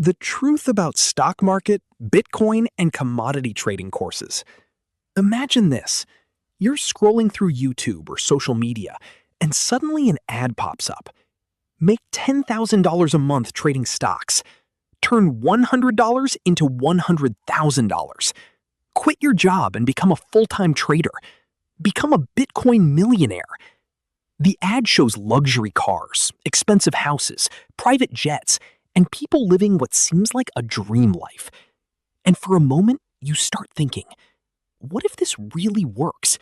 The truth about stock market, Bitcoin, and commodity trading courses. Imagine this. You're scrolling through YouTube or social media, and suddenly an ad pops up. Make $10,000 a month trading stocks. Turn $100 into $100,000. Quit your job and become a full-time trader. Become a Bitcoin millionaire. The ad shows luxury cars, expensive houses, private jets, and people living what seems like a dream life. And for a moment, you start thinking, what if this really works?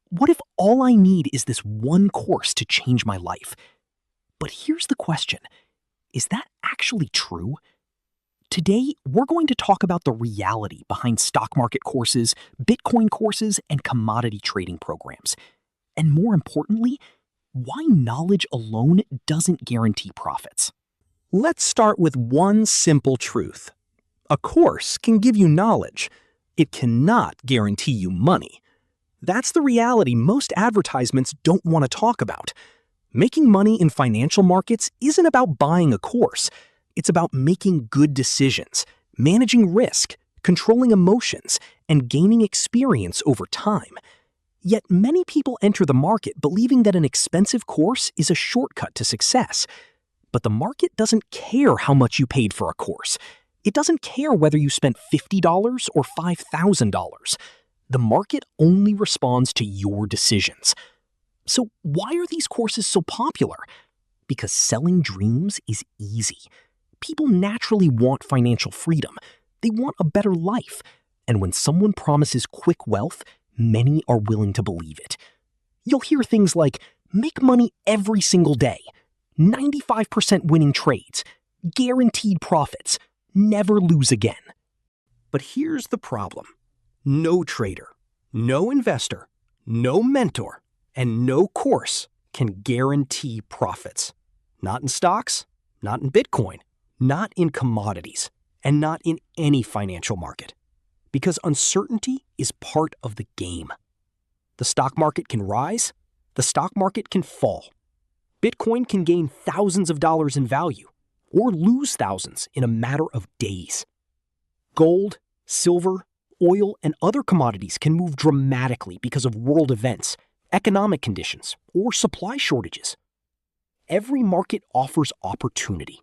What if all I need is this one course to change my life? But here's the question. Is that actually true? Today, we're going to talk about the reality behind stock market courses, Bitcoin courses, and commodity trading programs. And more importantly, why knowledge alone doesn't guarantee profits. Let's start with one simple truth. A course can give you knowledge. It cannot guarantee you money. That's the reality most advertisements don't want to talk about. Making money in financial markets isn't about buying a course. It's about making good decisions, managing risk, controlling emotions, and gaining experience over time. Yet many people enter the market believing that an expensive course is a shortcut to success. But the market doesn't care how much you paid for a course. It doesn't care whether you spent $50 or $5,000. The market only responds to your decisions. So why are these courses so popular? Because selling dreams is easy. People naturally want financial freedom. They want a better life. And when someone promises quick wealth, many are willing to believe it. You'll hear things like, make money every single day, 95% winning trades, guaranteed profits, never lose again. But here's the problem. No trader, no investor, no mentor, and no course can guarantee profits. Not in stocks, not in Bitcoin, not in commodities, and not in any financial market. Because uncertainty is part of the game. The stock market can rise, the stock market can fall. Bitcoin can gain thousands of dollars in value, or lose thousands in a matter of days. Gold, silver, oil, and other commodities can move dramatically because of world events, economic conditions, or supply shortages. Every market offers opportunity,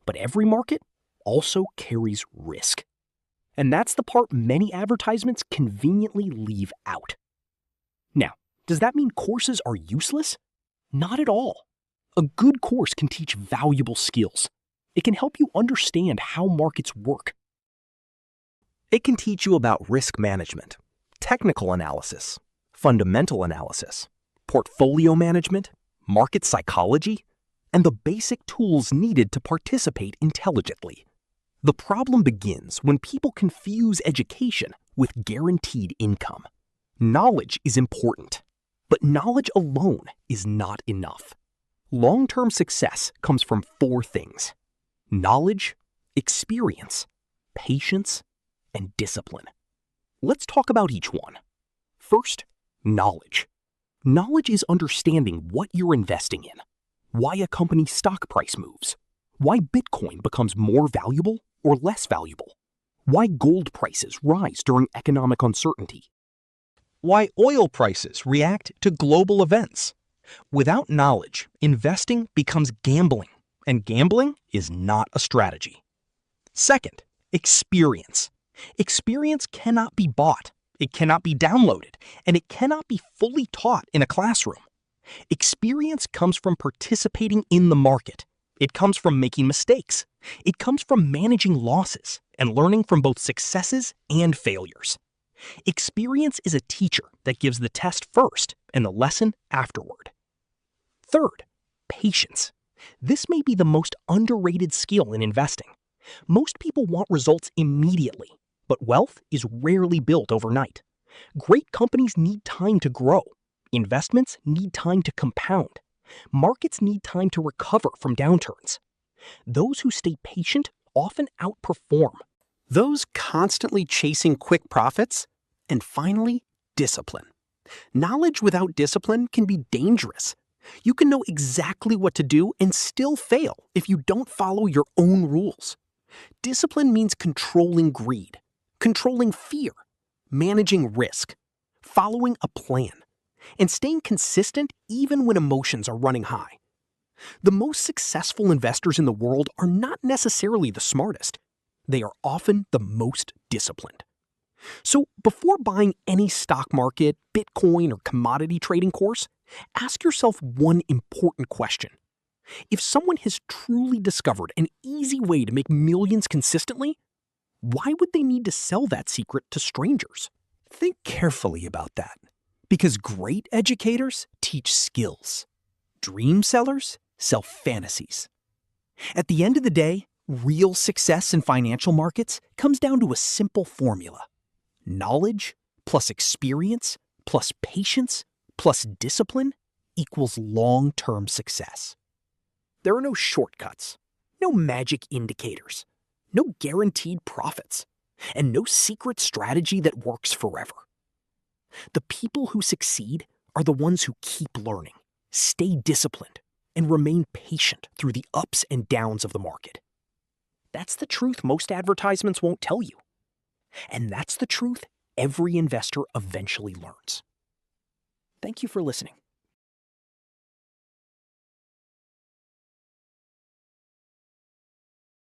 but every market also carries risk. And that's the part many advertisements conveniently leave out. Now, does that mean courses are useless? Not at all. A good course can teach valuable skills. It can help you understand how markets work. It can teach you about risk management, technical analysis, fundamental analysis, portfolio management, market psychology, and the basic tools needed to participate intelligently. The problem begins when people confuse education with guaranteed income. Knowledge is important, but knowledge alone is not enough. Long-term success comes from 4 things: knowledge, experience, patience, and discipline. Let's talk about each one. First, knowledge. Knowledge is understanding what you're investing in, why a company's stock price moves, why Bitcoin becomes more valuable or less valuable, why gold prices rise during economic uncertainty, why oil prices react to global events. Without knowledge, investing becomes gambling, and gambling is not a strategy. Second, experience. Experience cannot be bought, it cannot be downloaded, and it cannot be fully taught in a classroom. Experience comes from participating in the market. It comes from making mistakes. It comes from managing losses and learning from both successes and failures. Experience is a teacher that gives the test first and the lesson afterward. Third, patience. This may be the most underrated skill in investing. Most people want results immediately, but wealth is rarely built overnight. Great companies need time to grow. Investments need time to compound. Markets need time to recover from downturns. Those who stay patient often outperform. Those constantly chasing quick profits. And finally, discipline. Knowledge without discipline can be dangerous. You can know exactly what to do and still fail if you don't follow your own rules. Discipline means controlling greed, controlling fear, managing risk, following a plan, and staying consistent even when emotions are running high. The most successful investors in the world are not necessarily the smartest. They are often the most disciplined. So before buying any stock market, Bitcoin, or commodity trading course, ask yourself one important question. If someone has truly discovered an easy way to make millions consistently, why would they need to sell that secret to strangers? Think carefully about that, because great educators teach skills. Dream sellers sell fantasies. At the end of the day, real success in financial markets comes down to a simple formula. Knowledge plus experience plus patience plus discipline equals long-term success. There are no shortcuts, no magic indicators, no guaranteed profits, and no secret strategy that works forever. The people who succeed are the ones who keep learning, stay disciplined, and remain patient through the ups and downs of the market. That's the truth most advertisements won't tell you. And that's the truth every investor eventually learns. Thank you for listening.